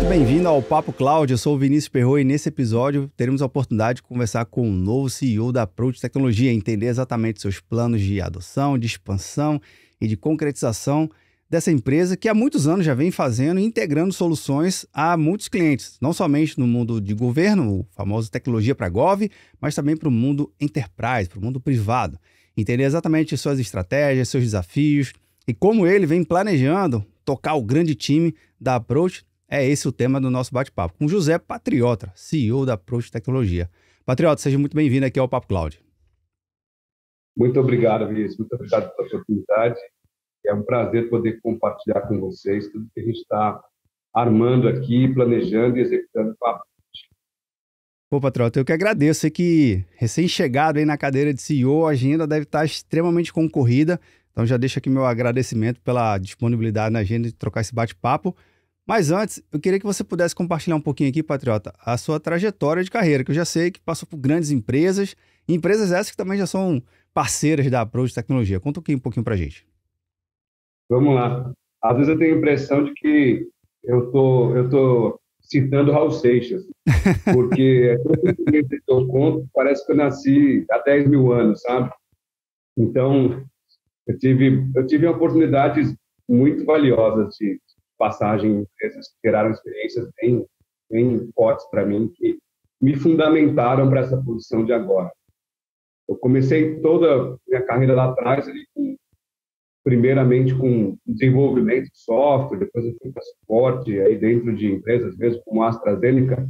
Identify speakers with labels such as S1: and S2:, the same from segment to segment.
S1: bem-vindo ao Papo Cloud. Eu sou o Vinícius Perro e nesse episódio teremos a oportunidade de conversar com o novo CEO da Approach Tecnologia, entender exatamente seus planos de adoção, de expansão e de concretização dessa empresa que há muitos anos já vem fazendo e integrando soluções a muitos clientes, não somente no mundo de governo, o famoso tecnologia para Gov, mas também para o mundo enterprise, para o mundo privado. Entender exatamente suas estratégias, seus desafios e como ele vem planejando tocar o grande time da Approach. É esse o tema do nosso bate-papo, com José Patriota, CEO da Approach Tecnologia. Patriota, seja muito bem-vindo aqui ao Papo Cloud.
S2: Muito obrigado, Vinícius. Muito obrigado pela oportunidade. É um prazer poder compartilhar com vocês tudo que a gente está armando aqui, planejando e executando com a Approach.
S1: Pô, Patriota, eu que agradeço. Sei que recém-chegado aí na cadeira de CEO, a agenda deve estar extremamente concorrida. Então já deixo aqui meu agradecimento pela disponibilidade na agenda de trocar esse bate-papo. Mas antes, eu queria que você pudesse compartilhar um pouquinho aqui, Patriota, a sua trajetória de carreira, que eu já sei que passou por grandes empresas, e empresas essas que também já são parceiras da Approach Tecnologia. Conta aqui um pouquinho pra gente.
S2: Vamos lá. Às vezes eu tenho a impressão de que eu tô citando Raul Seixas, porque todo que eu conto parece que eu nasci há 10 mil anos, sabe? Então, eu tive oportunidades muito valiosas de passagem em empresas que geraram experiências bem fortes para mim, que me fundamentaram para essa posição de agora. Eu comecei toda a minha carreira lá atrás, primeiramente com desenvolvimento de software, depois eu fui para suporte, aí dentro de empresas mesmo, como a AstraZeneca,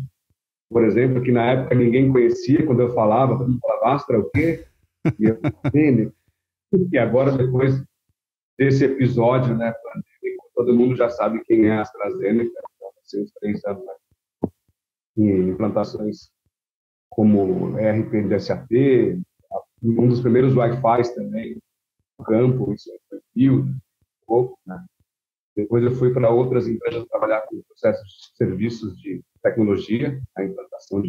S2: por exemplo, que na época ninguém conhecia, quando eu falava, todo mundo falava, Astra o quê? E eu, e agora, depois desse episódio, né, todo mundo já sabe quem é a AstraZeneca, então, assim, uns 3 anos, né, em implantações como ERP de SAP, um dos primeiros Wi-Fi também, no campo, isso foi um pouco, né? Depois eu fui para outras empresas trabalhar com processos de serviços de tecnologia, a implantação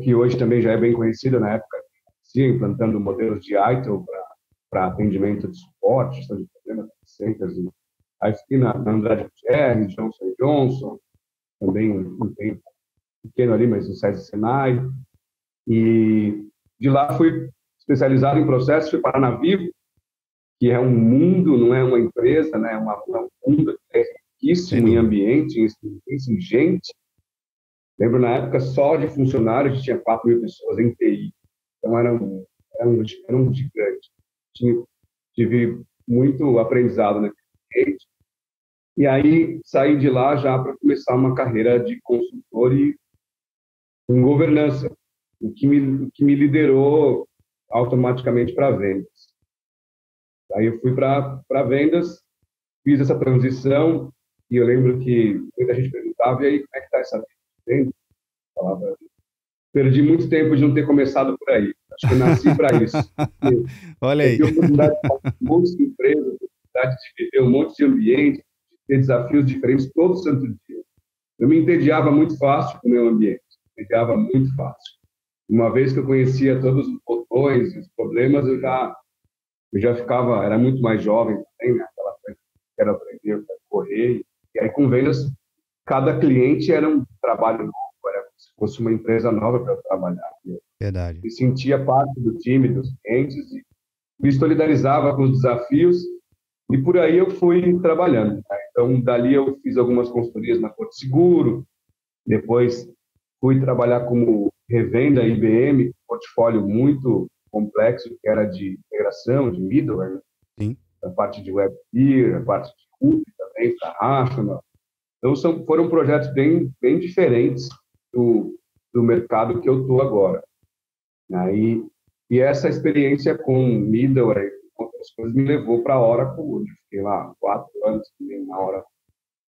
S2: que hoje também já é bem conhecida, na época, implantando modelos de ITIL para atendimento de suporte, gestão de problemas, centers. Aí fiquei na Andrade Gutierrez, Johnson Johnson, também um tempo pequeno ali, mas no SESI Senai. E de lá fui especializado em processos, fui parar na Vivo, que é um mundo, não é uma empresa, né? É um mundo que é riquíssimo em ambiente, em experiência, em gente. Lembro, na época, só de funcionários, tinha 4 mil pessoas em TI. Então, era um gigante. Tive muito aprendizado naquele ambiente. E aí, saí de lá já para começar uma carreira de consultor e em governança, o que me liderou automaticamente para vendas. Aí eu fui para vendas, fiz essa transição, e eu lembro que muita gente perguntava, e aí, como é que está essa vida? Falava, perdi muito tempo de não ter começado por aí. Acho que eu nasci para isso.
S1: Olha aí.
S2: Eu tive a oportunidade de fazer um monte de empresas, a oportunidade de viver um monte de ambiente, de ter desafios diferentes todo santo dia. Eu me entediava muito fácil com o meu ambiente, entediava muito fácil. Uma vez que eu conhecia todos os botões, os problemas, eu já ficava, era muito mais jovem também, né? Aquela coisa que quero aprender, eu quero correr. E aí, com vendas, cada cliente era um trabalho novo, era como se fosse uma empresa nova para eu trabalhar.
S1: Verdade.
S2: Me sentia parte do time, dos clientes, e me solidarizava com os desafios, e por aí eu fui trabalhando. Né? Então, dali eu fiz algumas consultorias na Porto Seguro, depois fui trabalhar como revenda IBM, um portfólio muito complexo, que era de integração, de middleware,
S1: Sim.
S2: A parte de WebTier, a parte de Ruby também, para Rational. Então, foram projetos bem diferentes do mercado que eu estou agora. Aí, e essa experiência com middleware e outras coisas me levou para a Oracle, onde eu fiquei lá 4 anos também na Oracle,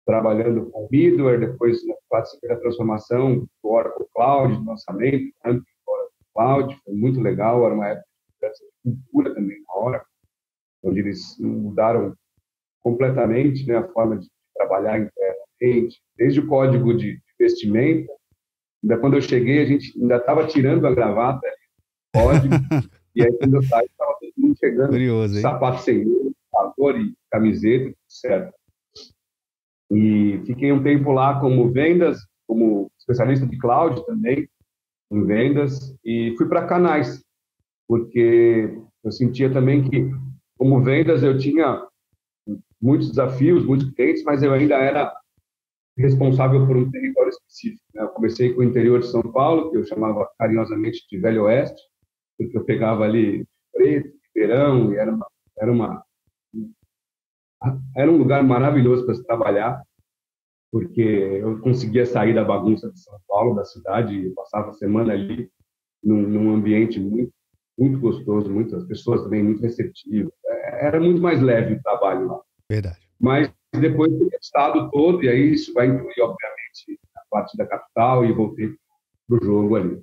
S2: trabalhando com middleware, depois participei da transformação do Oracle Cloud, do lançamento, tanto do Oracle Cloud, foi muito legal, era uma época de cultura também na Oracle, onde eles mudaram completamente, né, a forma de trabalhar internamente, desde o código de vestimenta. Ainda quando eu cheguei, a gente ainda estava tirando a gravata, código, e aí quando eu saí, estava todo mundo chegando,
S1: Curioso, hein?
S2: sapato sem olho, calor e camiseta, certo. E fiquei um tempo lá como vendas, como especialista de cloud também, em vendas, e fui para canais, porque eu sentia também que, como vendas, eu tinha muitos desafios, muitos clientes, mas eu ainda era responsável por um território específico, né? Eu comecei com o interior de São Paulo, que eu chamava carinhosamente de Velho Oeste, porque eu pegava ali Preto, Ribeirão, e era, uma, era um lugar maravilhoso para se trabalhar, porque eu conseguia sair da bagunça de São Paulo, da cidade, e passava a semana ali num ambiente muito, muito gostoso, muitas pessoas também muito receptivas. Era muito mais leve o trabalho lá.
S1: Verdade.
S2: Mas depois do estado todo, e aí isso vai incluir, obviamente, a parte da capital, e voltei para o jogo ali.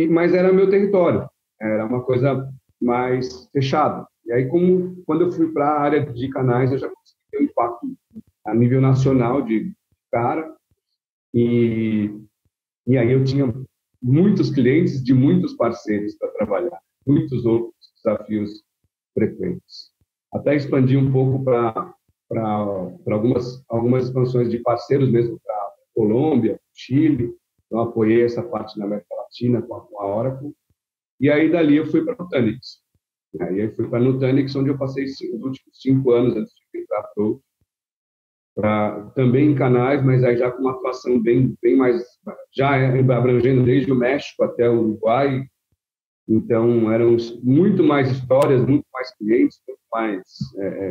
S2: Mas era meu território, era uma coisa mais fechada. E aí, quando eu fui para a área de canais, eu já consegui ter um impacto a nível nacional de cara, e, e aí eu tinha muitos clientes de muitos parceiros para trabalhar, muitos outros desafios frequentes. Até expandi um pouco para algumas expansões de parceiros mesmo, para Colômbia, Chile. Então, apoiei essa parte na América Latina com a Oracle. E aí, dali, eu fui para a Nutanix. Aí, eu fui para a Nutanix, onde eu passei os últimos 5 anos antes de ir para também em canais, mas aí já com uma atuação bem mais, já abrangendo desde o México até o Uruguai. Então, eram muito mais histórias, muito mais clientes, muito mais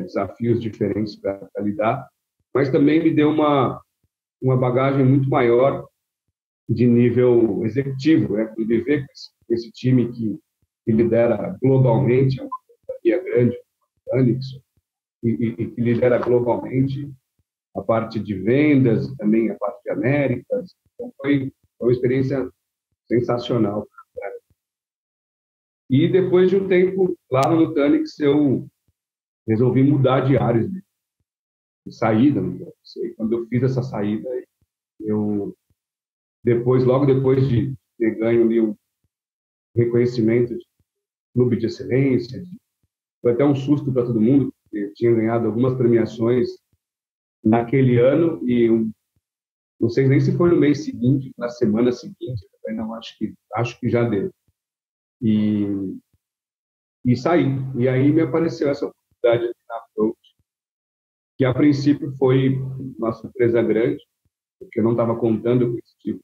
S2: desafios diferentes para lidar, mas também me deu uma bagagem muito maior de nível executivo, né? Conviver com esse time que lidera globalmente, é uma companhia grande, Anix, e que lidera globalmente a parte de vendas, também a parte de Américas. Então, foi uma experiência sensacional. E depois de um tempo lá no Nutanix, eu resolvi mudar de áreas, de saída. Quando eu fiz essa saída, eu logo depois de ter ganho ali um reconhecimento de clube de excelência, foi até um susto para todo mundo, porque eu tinha ganhado algumas premiações naquele ano e não sei nem se foi no mês seguinte, na semana seguinte, eu falei, não, acho que já deu. E saí. E aí me apareceu essa oportunidade aqui na Approach, que a princípio foi uma surpresa grande, porque eu não estava contando com esse tipo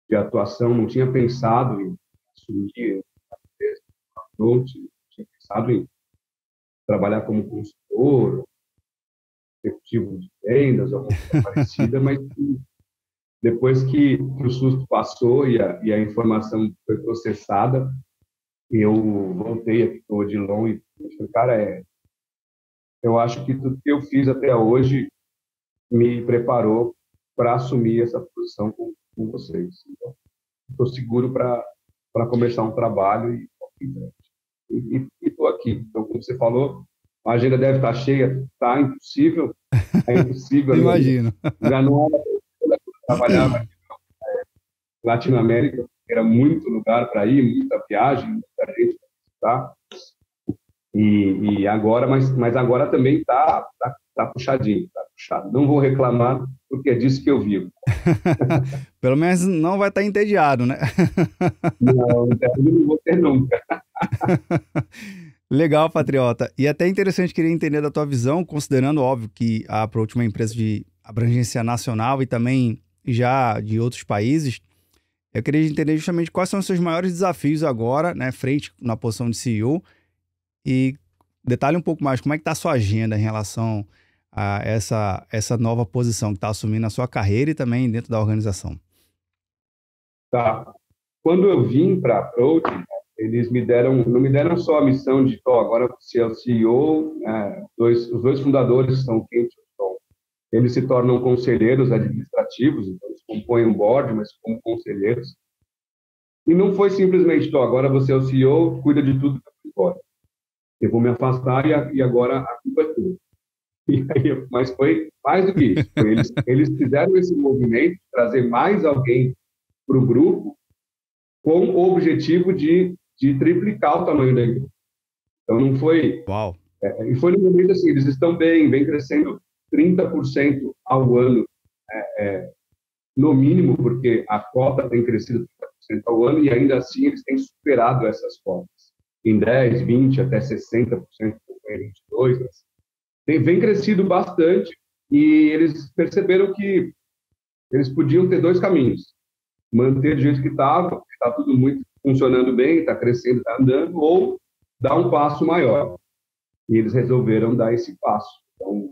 S2: de atuação, não tinha pensado em assumir a empresa da Approach, não tinha pensado em trabalhar como consultor, executivo de vendas, alguma coisa parecida, mas depois que o susto passou e a informação foi processada, eu voltei aqui para o Odilon e falei, cara, eu acho que tudo que eu fiz até hoje me preparou para assumir essa posição com vocês. Então, estou seguro para começar um trabalho e estou aqui. Então, como você falou, a agenda deve estar cheia, está impossível, é impossível.
S1: Imagino.
S2: Já não era para trabalhar na Latinoamérica, era muito lugar para ir, muita viagem, muita gente para visitar. E agora, mas agora também tá puxadinho, tá puxado. Não vou reclamar, porque é disso que eu vivo.
S1: Pelo menos não vai estar entediado, né?
S2: Não vou ter nunca.
S1: Legal, Patriota. E até interessante, queria entender da tua visão, considerando, óbvio, que a Approach é uma empresa de abrangência nacional e também já de outros países. Eu queria entender justamente quais são os seus maiores desafios agora, né, frente na posição de CEO. E detalhe um pouco mais, como é que está a sua agenda em relação a essa nova posição que está assumindo na sua carreira e também dentro da organização?
S2: Tá. Quando eu vim para a Approach, eles não me deram só a missão de, agora você é o CEO, os dois fundadores são o Kent e o Tom. Eles se tornam conselheiros administrativos, então eles compõem um board, mas como conselheiros. E não foi simplesmente, agora você é o CEO, cuida de tudo que eu embora. Eu vou me afastar e agora a culpa é tua. Mas foi mais do que isso. Eles fizeram esse movimento de trazer mais alguém para o grupo com o objetivo de triplicar o tamanho da empresa. Então, não foi
S1: Uau.
S2: E foi no momento assim, eles estão bem, vem crescendo 30% ao ano, no mínimo, porque a cota tem crescido 30% ao ano e ainda assim eles têm superado essas cotas em 10, 20, até 60% em 22. Vem crescido bastante e eles perceberam que eles podiam ter dois caminhos: manter do jeito que estava, está tudo muito funcionando bem, está crescendo, está andando, ou dar um passo maior. E eles resolveram dar esse passo. Então,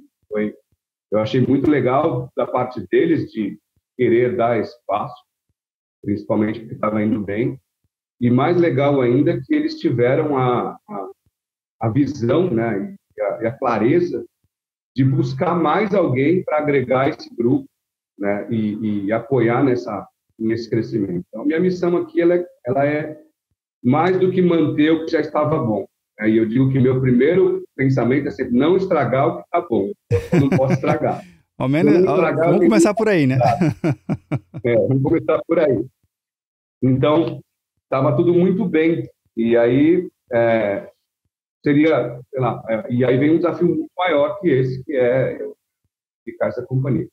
S2: eu achei muito legal da parte deles de querer dar esse passo, principalmente porque estava indo bem. E mais legal ainda é que eles tiveram a visão, né, e a clareza de buscar mais alguém para agregar esse grupo, né, e apoiar nesse crescimento. Então, minha missão aqui ela é mais do que manter o que já estava bom. Aí eu digo que meu primeiro pensamento é sempre não estragar o que está bom. Eu não posso estragar.
S1: Ao menos, vamos começar por aí, né?
S2: Vamos começar por aí. Então, estava tudo muito bem. E aí, seria, sei lá, e aí vem um desafio muito maior que esse, que é eu ficar essa companhia.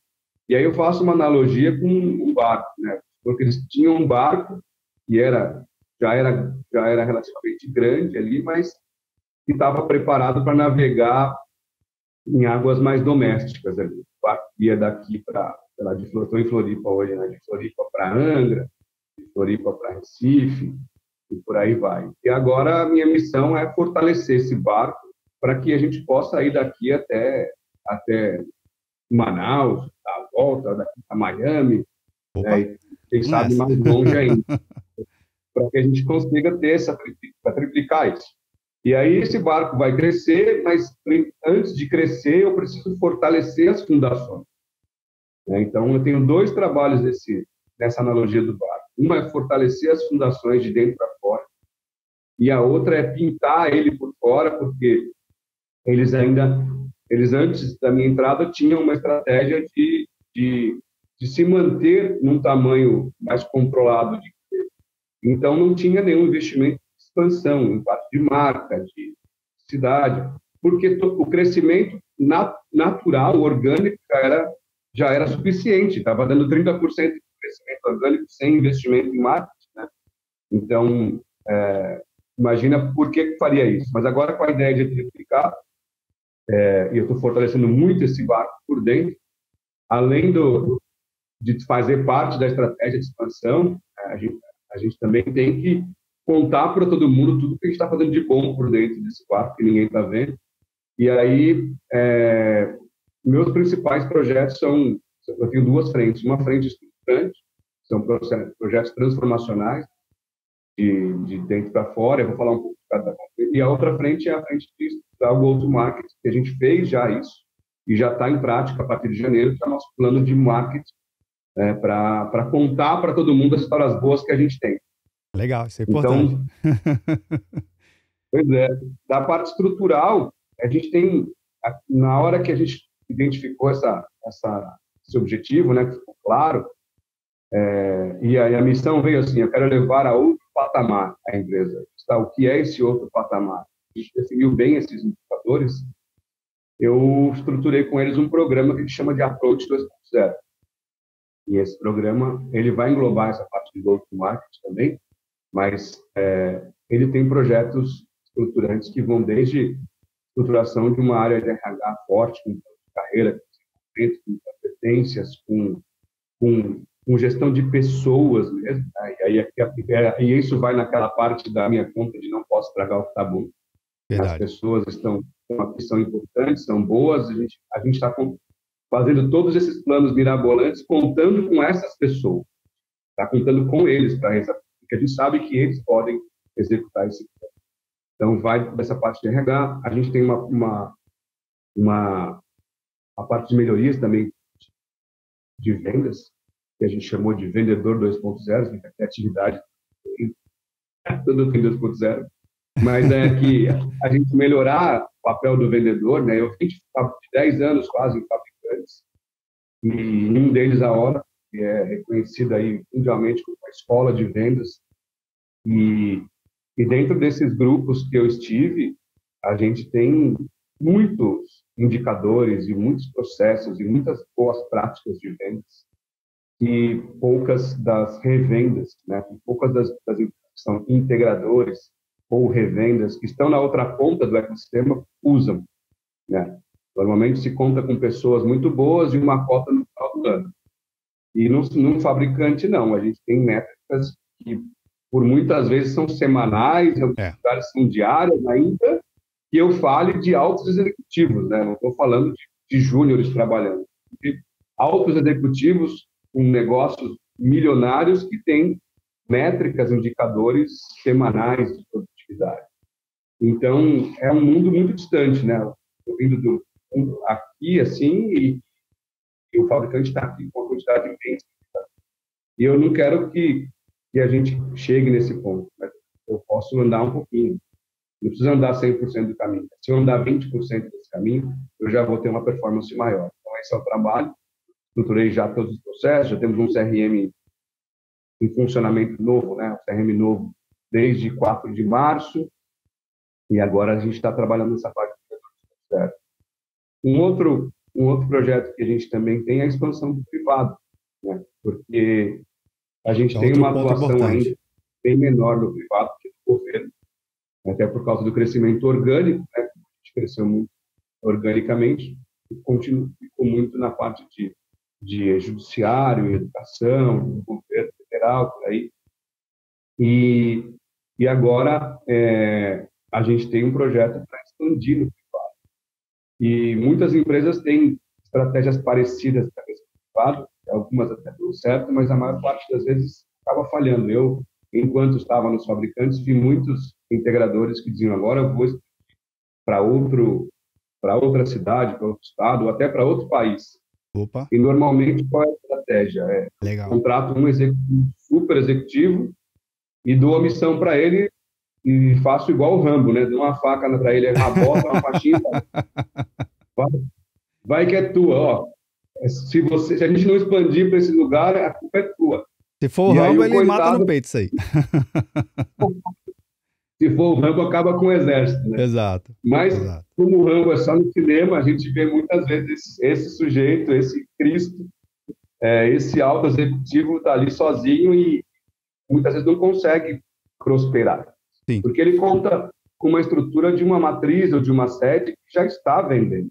S2: E aí eu faço uma analogia com um barco, né? Porque eles tinham um barco que já era relativamente grande ali, mas que estava preparado para navegar em águas mais domésticas ali. O barco ia daqui para, sei lá, estou em Floripa hoje, né? De Floripa para Angra, de Floripa para Recife, e por aí vai. E agora a minha missão é fortalecer esse barco para que a gente possa ir daqui até Manaus, a volta daqui a Miami, né, e quem sabe mais longe ainda, para que a gente consiga ter para triplicar isso. E aí esse barco vai crescer, mas antes de crescer eu preciso fortalecer as fundações. Né? Então eu tenho dois trabalhos nessa analogia do barco. Uma é fortalecer as fundações de dentro para fora, e a outra é pintar ele por fora, porque eles antes da minha entrada tinham uma estratégia de se manter num tamanho mais controlado. Então não tinha nenhum investimento de expansão, em parte de marca, de cidade, porque o crescimento natural, orgânico, já era suficiente, estava dando 30% de crescimento orgânico sem investimento em marketing, né? Então, imagina por que faria isso. Mas agora, com a ideia de triplicar, e eu estou fortalecendo muito esse barco por dentro, além de fazer parte da estratégia de expansão, a gente também tem que contar para todo mundo tudo que a gente está fazendo de bom por dentro desse barco, que ninguém está vendo. E aí, meus principais projetos eu tenho duas frentes. Uma frente estruturante, são projetos transformacionais, de dentro para fora, eu vou falar um pouco de cada frente. E a outra frente é a frente de estruturar o go-to-market, que a gente fez já isso, e já está em prática a partir de janeiro, que é o nosso plano de marketing, para contar para todo mundo as histórias boas que a gente tem.
S1: Legal, isso é importante.
S2: Então, pois é, da parte estrutural, a gente tem, na hora que a gente identificou esse objetivo, né, que ficou claro, e a missão veio assim: eu quero levar a outro patamar a empresa. O que é esse outro patamar? A gente definiu bem esses indicadores. Eu estruturei com eles um programa que a gente chama de Approach 2.0. E esse programa ele vai englobar essa parte de go-to-market também, mas ele tem projetos estruturantes que vão desde estruturação de uma área de RH forte, com carreira, com competências, com gestão de pessoas mesmo. E isso vai naquela parte da minha conta de não posso estragar o que está bom. Verdade. As pessoas são importantes, são boas, a gente está fazendo todos esses planos mirabolantes contando com essas pessoas, está contando com eles, porque a gente sabe que eles podem executar esse plano. Então, vai dessa parte de RH, a gente tem uma parte de melhorias também de vendas, que a gente chamou de vendedor 2.0, que é criatividade, tudo tem 2.0, mas é que a gente melhorar o papel do vendedor, né? Eu fiz 10 anos quase em fabricantes, e um deles a Hora, que é reconhecida aí mundialmente como uma escola de vendas, e dentro desses grupos que eu estive, a gente tem muitos indicadores e muitos processos e muitas boas práticas de vendas e poucas das revendas, né? Poucas das que são integradores ou revendas que estão na outra ponta do ecossistema usam, né? Normalmente se conta com pessoas muito boas e uma cota no final do ano. E num fabricante, não. A gente tem métricas que, por muitas vezes, são semanais, em alguns lugares são diárias ainda, que eu fale de altos executivos, né? Não estou falando de júniores trabalhando. De altos executivos com negócios milionários que têm métricas, indicadores semanais de produtividade. Então, é um mundo muito distante, né? Estou vindo aqui, assim, e o fabricante está aqui com uma quantidade imensa. E eu não quero que a gente chegue nesse ponto, mas eu posso andar um pouquinho. Não precisa andar 100% do caminho. Se eu andar 20% desse caminho, eu já vou ter uma performance maior. Então, esse é o trabalho. Estruturei já todos os processos, já temos um CRM em funcionamento novo, né? Um CRM novo desde 4 de março, e agora a gente está trabalhando nessa parte do processo. Um outro projeto que a gente também tem é a expansão do privado, né? Porque a gente tem uma atuação ainda bem menor no privado que no governo, até por causa do crescimento orgânico, né? A gente cresceu muito organicamente e ficou muito na parte de judiciário, educação, governo federal, por aí. E agora a gente tem um projeto para expandir no privado. E muitas empresas têm estratégias parecidas para esse privado, algumas até deu certo, mas a maior parte das vezes acaba falhando. Eu, enquanto estava nos fabricantes, vi muitos integradores que diziam: agora eu vou para outra cidade, para outro estado, ou até para outro país.
S1: Opa.
S2: E normalmente qual é a estratégia? Contrato um super executivo e dou a missão para ele e faço igual o Rambo, né? Dou uma faca para ele, rabota uma faixinha, vai que é tua, ó. Se a gente não expandir para esse lugar, a culpa é tua.
S1: Se for o Rambo, ele mata no peito isso aí.
S2: Se for o Rambo, acaba com o exército, né?
S1: Exato.
S2: Mas, como o Rambo é só no cinema, a gente vê muitas vezes esse sujeito, esse Cristo, esse alto executivo está ali sozinho e muitas vezes não consegue prosperar.
S1: Sim.
S2: Porque ele conta com uma estrutura de uma matriz ou de uma sede que já está vendendo,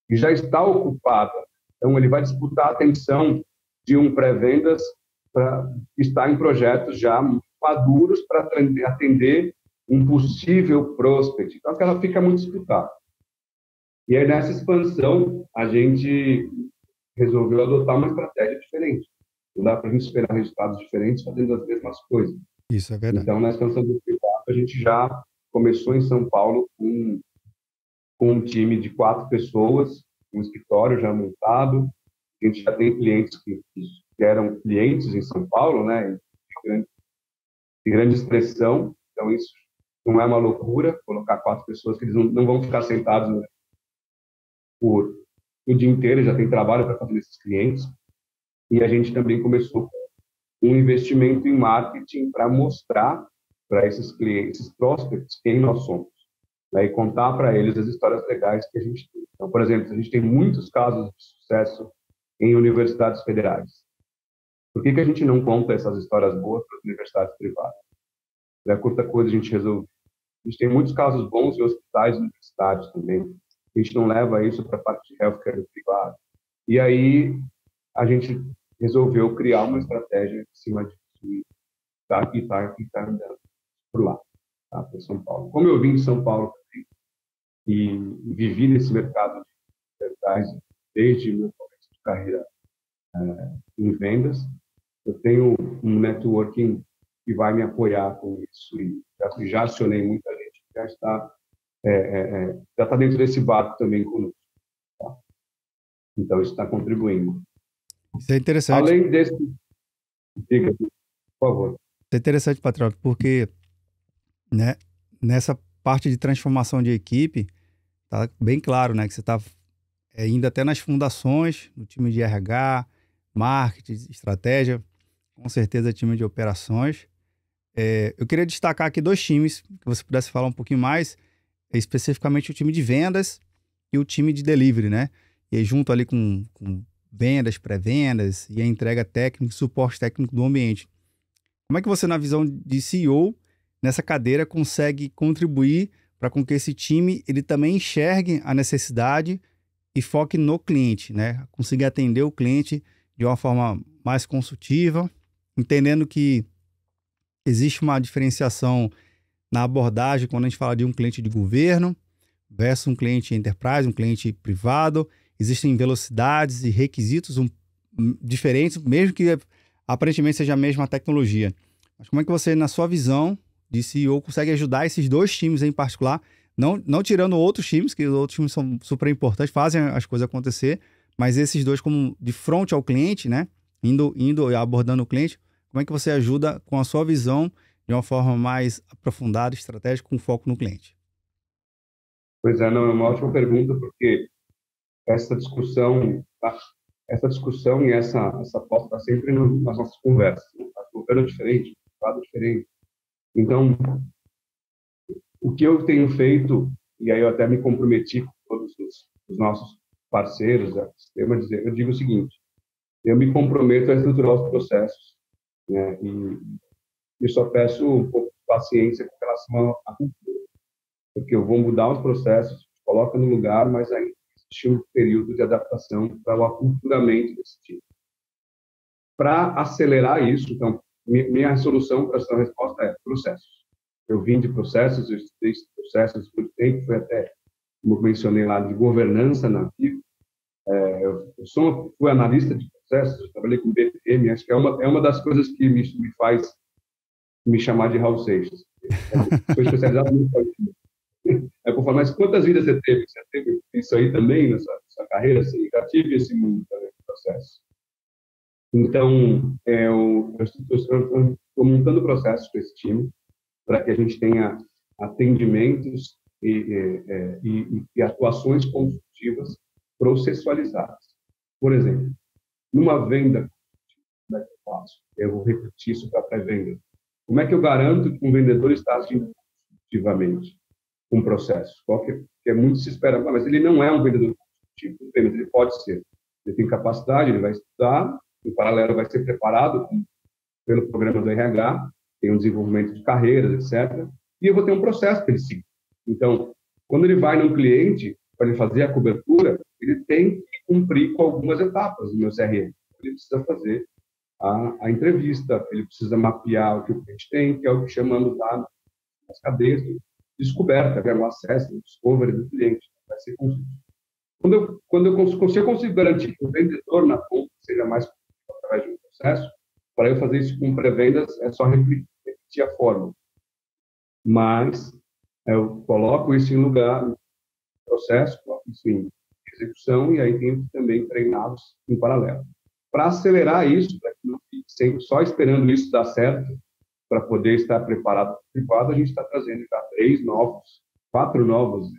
S2: que já está ocupada. Então, ele vai disputar a atenção de um pré-vendas para estar em projetos já maduros para atender um possível prospect. Então, ela fica muito disputada. E aí, nessa expansão, a gente resolveu adotar uma estratégia diferente. Não dá para a gente esperar resultados diferentes fazendo as mesmas coisas.
S1: Isso é verdade.
S2: Então, na expansão do privado, a gente já começou em São Paulo com um time de 4 pessoas, um escritório já montado. A gente já tem clientes que eram clientes em São Paulo, né, de grande expressão. Então, isso não é uma loucura, colocar 4 pessoas que eles não vão ficar sentados, né, por o dia inteiro, já tem trabalho para fazer esses clientes. E a gente também começou com um investimento em marketing para mostrar para esses clientes, esses prospects, quem nós somos, né, e contar para eles as histórias legais que a gente tem. Então, por exemplo, a gente tem muitos casos de sucesso em universidades federais. Por que a gente não conta essas histórias boas para as universidades privadas? É curta coisa a gente resolve. A gente tem muitos casos bons em hospitais universitários também. A gente não leva isso para a parte de healthcare do privado. E aí a gente resolveu criar uma estratégia em cima disso e está andando por lá, tá? Para São Paulo. Como eu vim de São Paulo também, e vivi nesse mercado de enterprise desde meu começo de carreira em vendas, eu tenho um networking que vai me apoiar com isso e já acionei muita gente que já está dentro desse barco também conosco, tá? Então isso está contribuindo.
S1: Isso é interessante.
S2: Além desse, diga, por favor.
S1: Isso é interessante, Patriota, porque, né, nessa parte de transformação de equipe, tá bem claro, né, que você está indo até nas fundações, no time de RH, marketing, estratégia, com certeza time de operações. Eu queria destacar aqui 2 times, que você pudesse falar um pouquinho mais, especificamente o time de vendas e o time de delivery, né? E aí, junto ali com vendas, pré-vendas e a entrega técnica e suporte técnico do ambiente. Como é que você, na visão de CEO, nessa cadeira, consegue contribuir para com que esse time ele também enxergue a necessidade e foque no cliente, né? Conseguir atender o cliente de uma forma mais consultiva, entendendo que existe uma diferenciação na abordagem quando a gente fala de um cliente de governo versus um cliente enterprise, um cliente privado. Existem velocidades e requisitos diferentes, mesmo que aparentemente seja a mesma tecnologia. Mas como é que você, na sua visão de CEO, consegue ajudar esses dois times em particular, não tirando outros times, que os outros times são super importantes, fazem as coisas acontecer, mas esses dois como de frente ao cliente, né? Indo e abordando o cliente, como é que você ajuda com a sua visão de uma forma mais aprofundada, estratégica, com foco no cliente?
S2: Pois é, não, é uma ótima pergunta, porque essa discussão, essa discussão e essa pauta está sempre nas nossas conversas. Está colocando diferente, lado diferente. Então, o que eu tenho feito, e aí eu até me comprometi com todos os nossos parceiros da Sistema, eu digo o seguinte: eu me comprometo a estruturar os processos, né? E eu só peço um pouco de paciência com relação à cultura, porque eu vou mudar os processos, coloca no lugar, mas ainda existe um período de adaptação para o aculturamento desse time. Para acelerar isso, então, minha solução para essa resposta é processos. Eu vim de processos, eu estudei processos por muito tempo, foi até, como eu mencionei lá, de governança na FIO. Fui analista de processos, eu trabalhei com BPM, acho que é uma das coisas que me faz me chamar de Raul Seixas. Sou especializado no Aí eu falo, mas quantas vidas você teve? Você teve isso aí também na sua carreira? Sim, já tive esse mundo também, processo. Então, eu estou montando processos com esse time para que a gente tenha atendimentos e atuações consultivas processualizadas. Por exemplo, numa venda, como é que eu faço? Eu vou repetir isso para a pré-venda. Como é que eu garanto que um vendedor está agindo consultivamente com o processo? Porque muito se espera, mas ele não é um vendedor consultivo, mas ele pode ser. Ele tem capacidade, ele vai estudar, em paralelo vai ser preparado pelo programa do RH, tem um desenvolvimento de carreiras, etc. E eu vou ter um processo para ele seguir. Então, quando ele vai num cliente, para ele fazer a cobertura, ele tem que cumprir com algumas etapas do meu CRM. Ele precisa fazer a entrevista, ele precisa mapear o que o cliente tem, que é o que chamamos lá nas cadeias de descoberta, que é o acesso, o discovery do cliente. Vai ser consultivo. Se eu consigo garantir que o vendedor na ponta seja mais através de um processo, para eu fazer isso com pré-vendas, é só repetir a fórmula. Mas eu coloco isso em lugar, no processo, coloco isso em execução, e aí tenho que também treiná-los em paralelo. Para acelerar isso, para que não fique sempre só esperando isso dar certo, para poder estar preparado para o privado, a gente está trazendo já 4 novos,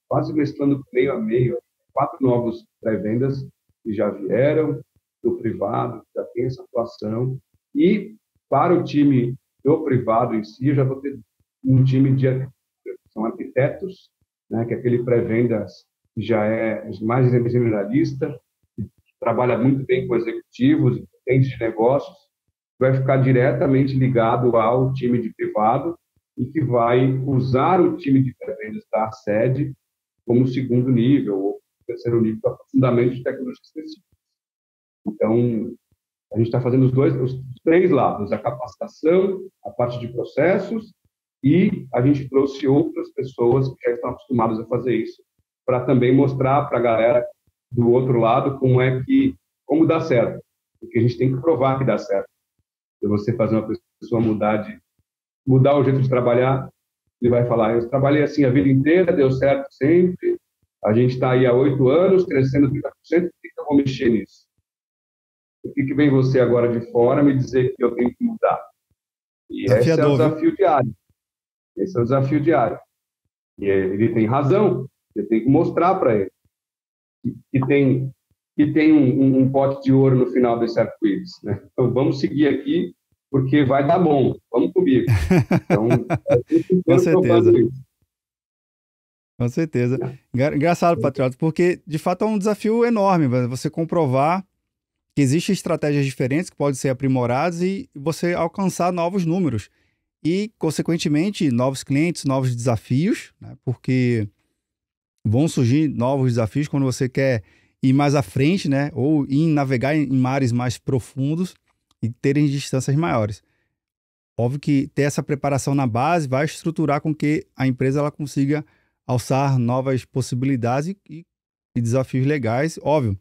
S2: quase mesclando meio a meio, 4 novos pré-vendas que já vieram do privado, já tem essa atuação. E para o time do privado em si, eu já vou ter um time de são arquitetos, né, que é aquele pré-vendas que já é mais generalista, que trabalha muito bem com executivos, entende de negócios, vai ficar diretamente ligado ao time de privado e que vai usar o time de pré-vendas da sede como segundo nível ou terceiro nível para aprofundamento de tecnologia específica. Então, a gente está fazendo os 3 lados, a capacitação, a parte de processos, e a gente trouxe outras pessoas que já estão acostumadas a fazer isso, para também mostrar para a galera do outro lado como dá certo, porque a gente tem que provar que dá certo. Se você fazer uma pessoa mudar o jeito de trabalhar, ele vai falar, eu trabalhei assim a vida inteira, deu certo sempre, a gente está aí há 8 anos, crescendo 30%, por que eu vou mexer nisso? Por que vem você agora de fora me dizer que eu tenho que mudar? E esse é o desafio diário. Esse é o desafio diário. E ele tem razão, você tem que mostrar para ele que tem um pote de ouro no final desse arco-íris, né? Então, vamos seguir aqui, porque vai dar bom. Vamos comigo. Então,
S1: com certeza. Com certeza. Engraçado, Patriota, porque de fato é um desafio enorme você comprovar que existem estratégias diferentes que podem ser aprimoradas e você alcançar novos números. E, consequentemente, novos clientes, novos desafios, né? Porque vão surgir novos desafios quando você quer ir mais à frente, né? Ou ir navegar em mares mais profundos e terem distâncias maiores. Óbvio que ter essa preparação na base vai estruturar com que a empresa ela consiga alçar novas possibilidades e desafios legais. Óbvio,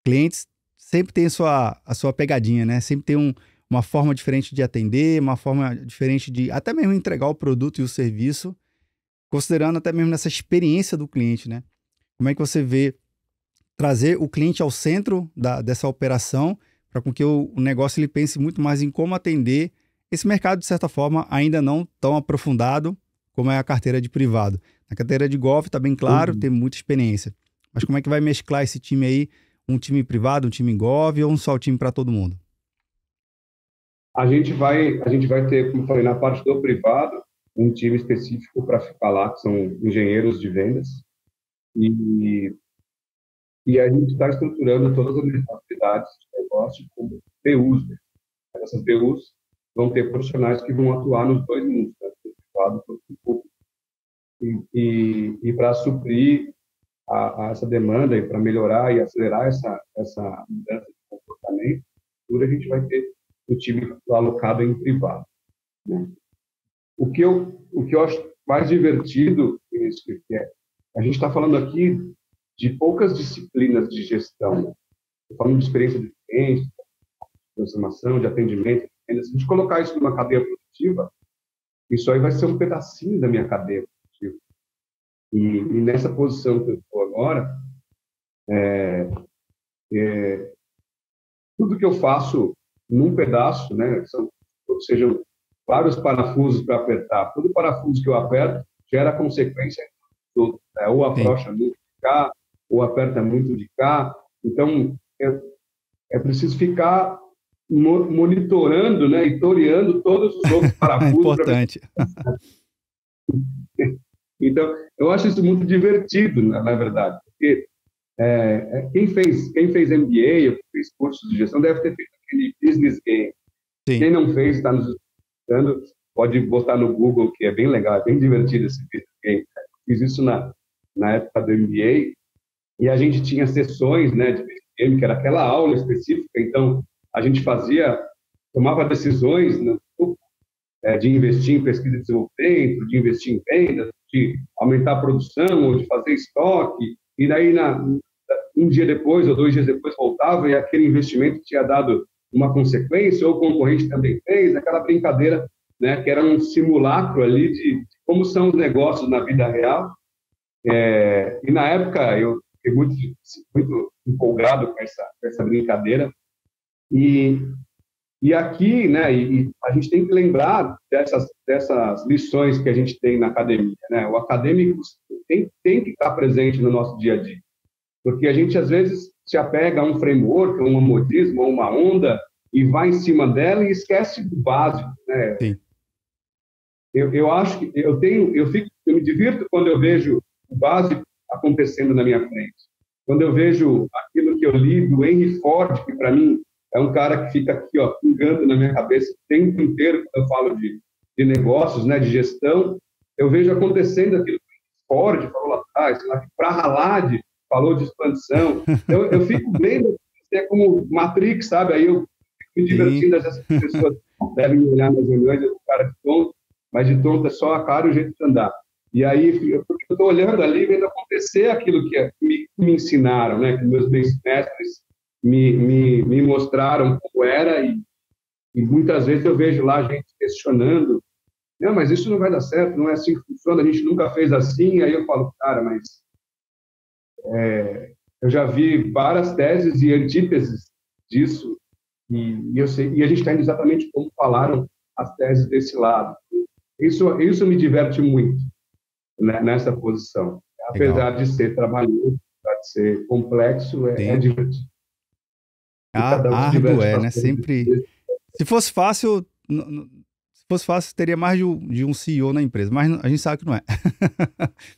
S1: clientes sempre têm a sua pegadinha, né? Sempre tem uma forma diferente de atender, uma forma diferente de até mesmo entregar o produto e o serviço, considerando até mesmo nessa experiência do cliente, né? Como é que você vê trazer o cliente ao centro dessa operação para com que o negócio ele pense muito mais em como atender esse mercado, de certa forma, ainda não tão aprofundado como é a carteira de privado. Na carteira de golfe está bem claro, tem muita experiência. Mas como é que vai mesclar esse time aí, um time privado, um time golfe ou um só time para todo mundo?
S2: A gente vai ter, como eu falei, na parte do privado, um time específico para ficar lá, que são engenheiros de vendas, e, e a gente está estruturando todas as atividades de negócio como BUs. Né? Essas BUs vão ter profissionais que vão atuar nos dois mundos, né? No privado e no público. E para suprir a essa demanda e para melhorar e acelerar essa mudança de comportamento, a gente vai ter o time alocado em privado. Né? O que eu acho mais divertido nisso que é, a gente está falando aqui de poucas disciplinas de gestão. Né? Estou falando de experiência de cliente, de transformação, de atendimento. Se a gente colocar isso numa cadeia produtiva, isso aí vai ser um pedacinho da minha cadeia produtiva. E nessa posição que eu estou agora, tudo que eu faço num pedaço, né, sejam vários parafusos para apertar, todo parafuso que eu aperto gera consequência em tudo, né? Ou afrouxa muito de cá, ou aperta muito de cá. Então, é preciso ficar monitorando, né, e toreando todos os outros parafusos.
S1: Importante.
S2: Então, eu acho isso muito divertido, na verdade, porque quem fez MBA ou fez cursos de gestão deve ter feito aquele business game.
S1: Sim.
S2: Quem não fez, está nos escutando, pode botar no Google, que é bem legal, é bem divertido esse business game. Fiz isso na época do MBA, e a gente tinha sessões, né, de business game, que era aquela aula específica, então a gente tomava decisões, né, de investir em pesquisa e desenvolvimento, de investir em vendas, de aumentar a produção, ou de fazer estoque, e daí um dia depois ou 2 dias depois voltava e aquele investimento tinha dado uma consequência, ou o concorrente também fez, aquela brincadeira, né, que era um simulacro ali de como são os negócios na vida real. E na época eu fiquei muito empolgado com essa brincadeira. E aqui, né, e a gente tem que lembrar dessas lições que a gente tem na academia, né? O acadêmico tem que estar presente no nosso dia a dia, porque a gente às vezes se apega a um framework, a um modismo, a uma onda e vai em cima dela e esquece do básico, né?
S1: Sim.
S2: Eu acho que eu me divirto quando eu vejo o básico acontecendo na minha frente. Quando eu vejo aquilo que eu li do Henry Ford, que para mim é um cara que fica aqui, ó, pingando na minha cabeça o tempo inteiro quando eu falo de negócios, né, de gestão, eu vejo acontecendo aquilo que o Ford falou lá atrás, Prahalad falou de expansão. Eu fico vendo, é como Matrix, sabe? Aí eu fico me divertindo, às vezes as pessoas devem me olhar nas reuniões, eu cara de tonto, mas de tonto é só a cara e o jeito de andar. E aí, eu estou olhando ali, vendo acontecer aquilo que me ensinaram, né, que meus mestres me mostraram como era, e muitas vezes eu vejo lá a gente questionando, não, mas isso não vai dar certo, não é assim que funciona, a gente nunca fez assim. Aí eu falo, cara, mas eu já vi várias teses e antíteses disso, e eu sei, e a gente está indo exatamente como falaram as teses desse lado. Isso me diverte muito, né, nessa posição. Apesar de ser trabalhoso, apesar de ser complexo, é divertido.
S1: Árduo, né? Sempre. Se fosse fácil, fosse fácil, teria mais de um CEO na empresa, mas a gente sabe que não é.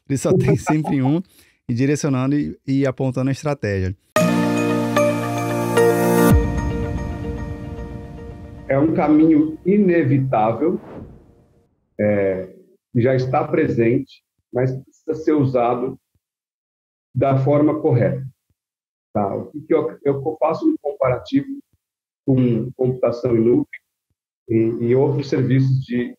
S1: Ele só tem sempre um, e direcionando e apontando a estratégia.
S2: É um caminho inevitável, que já está presente, mas precisa ser usado da forma correta. Tá? O que eu faço um comparativo com computação em nuvem e outros serviços de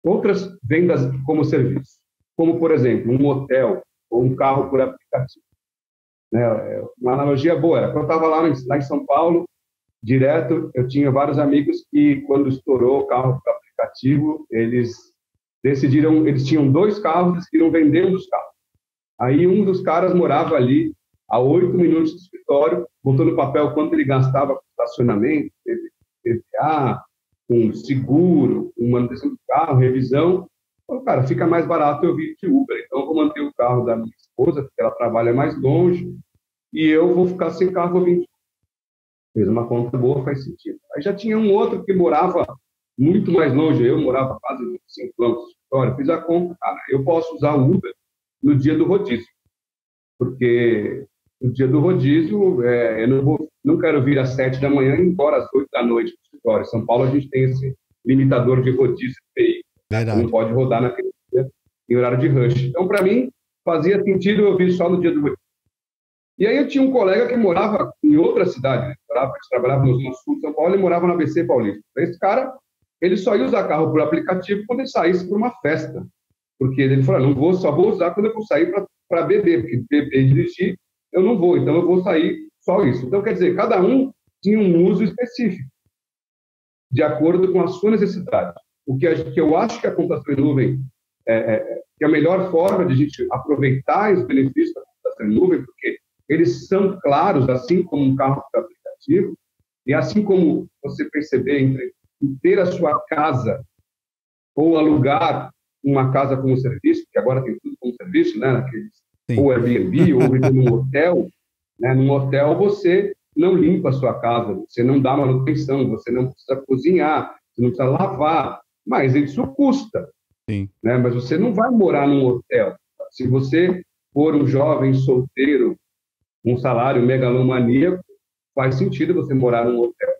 S2: outras vendas como serviço, como, por exemplo, um hotel ou um carro por aplicativo. Né? Uma analogia boa era, quando eu estava lá em São Paulo, direto, eu tinha vários amigos que, quando estourou o carro por aplicativo, eles tinham 2 carros, decidiram vender um dos carros. Aí um dos caras morava ali a 8 minutos do escritório, botou no papel quanto ele gastava com estacionamento, PVA, com seguro, com manutenção do carro, revisão. Falei, cara, fica mais barato eu vir de Uber, então eu vou manter o carro da minha esposa, porque ela trabalha mais longe, e eu vou ficar sem carro, vou vir de Uber. Fez uma conta boa, faz sentido. Aí já tinha um outro que morava muito mais longe, eu morava quase 25 quilômetros do escritório, fiz a conta, cara, eu posso usar o Uber no dia do rodízio, porque no dia do rodízio eu não quero vir às 7 da manhã e ir embora às 8 da noite do escritório. Em São Paulo a gente tem esse limitador de rodízio de veículo, não pode rodar naquele dia em horário de rush. Então, para mim, fazia sentido eu vir só no dia do rodízio. E aí eu tinha um colega que morava em outra cidade, né? Trabalhava no sul de São Paulo e morava na ABC Paulista. Esse cara, ele só ia usar carro por aplicativo quando ele saísse para uma festa. Porque ele falou, só vou usar quando eu vou sair para beber, porque beber e dirigir eu não vou, então eu vou sair só isso. Então, quer dizer, cada um tinha um uso específico, de acordo com a sua necessidade. O que eu acho que a computação em nuvem que a melhor forma de a gente aproveitar os benefícios da computação em nuvem, porque eles são claros, assim como um carro por aplicativo, e assim como você perceber entre ter a sua casa ou alugar uma casa como serviço, que agora tem tudo como serviço, né? Ou Airbnb, ou viver num hotel. Né? Num hotel você não limpa a sua casa, você não dá manutenção, você não precisa cozinhar, você não precisa lavar, mas isso custa.
S1: Sim.
S2: Né? Mas você não vai morar num hotel. Se você for um jovem solteiro, um salário megalomaníaco, faz sentido você morar num hotel.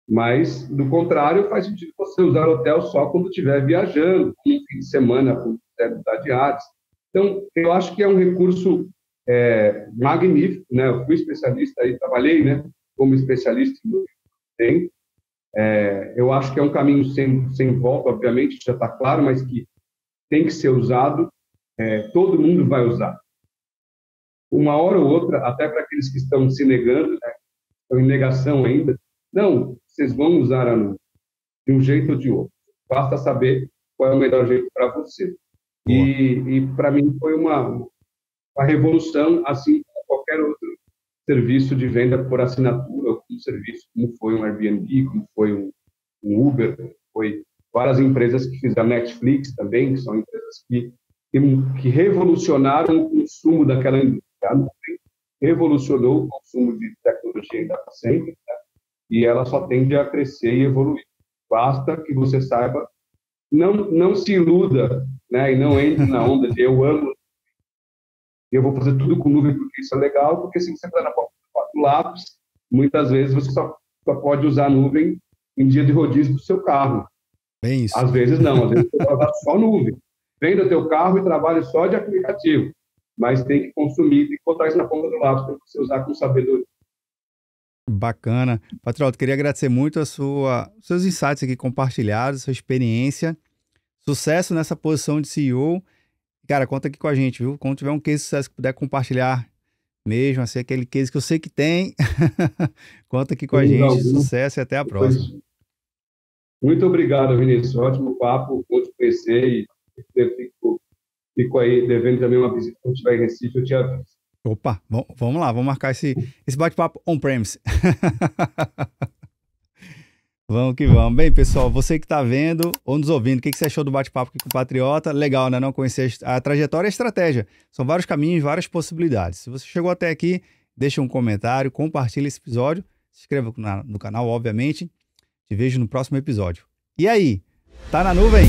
S2: Mas, do contrário, faz sentido você usar hotel só quando estiver viajando, no fim de semana, quando quiser mudar de áreas. Então, eu acho que é um recurso magnífico, né? Eu fui especialista aí, trabalhei, né, como especialista no tempo. Eu acho que é um caminho sem volta, obviamente, já está claro, mas que tem que ser usado. Todo mundo vai usar. Uma hora ou outra, até para aqueles que estão se negando, né, estão em negação ainda, não, vocês vão usar a nuvem de um jeito ou de outro. Basta saber qual é o melhor jeito para você. E para mim foi uma revolução, assim como qualquer outro serviço de venda por assinatura, ou um serviço como foi um Airbnb, como foi um Uber, foi várias empresas que fizeram Netflix também, que são empresas que revolucionaram o consumo daquela indústria. Revolucionou o consumo de tecnologia em data center, né? E ela só tende a crescer e evoluir. Basta que você saiba, não se iluda, né? E não entre na onda de eu amo, eu vou fazer tudo com nuvem porque isso é legal, porque se você está na ponta do lápis, muitas vezes você só pode usar a nuvem em dia de rodízio do seu carro.
S1: Bem isso.
S2: Às vezes não, às vezes você pode usar só nuvem. Venda teu carro e trabalhe só de aplicativo, mas tem que consumir, tem que botar isso na ponta do lápis para você usar com sabedoria.
S1: Bacana. Patriota, queria agradecer muito seus insights aqui compartilhados, sua experiência. Sucesso nessa posição de CEO. Cara, conta aqui com a gente, viu? Quando tiver um case de sucesso que puder compartilhar mesmo, assim, aquele case que eu sei que tem, conta aqui com a gente. Sucesso e até a próxima.
S2: Muito obrigado, Vinícius. Ótimo papo, bom te conhecer e fico aí devendo também uma visita. Quando estiver em Recife, eu te aviso.
S1: Opa, vamos lá, vamos marcar esse bate-papo on-premise. Vamos que vamos. Bem, pessoal, você que está vendo ou nos ouvindo, o que você achou do bate-papo aqui com o Patriota? Legal, né? Não conhecer a trajetória e a estratégia. São vários caminhos, várias possibilidades. Se você chegou até aqui, deixa um comentário, compartilha esse episódio, se inscreva no canal, obviamente. Te vejo no próximo episódio. E aí, tá na nuvem?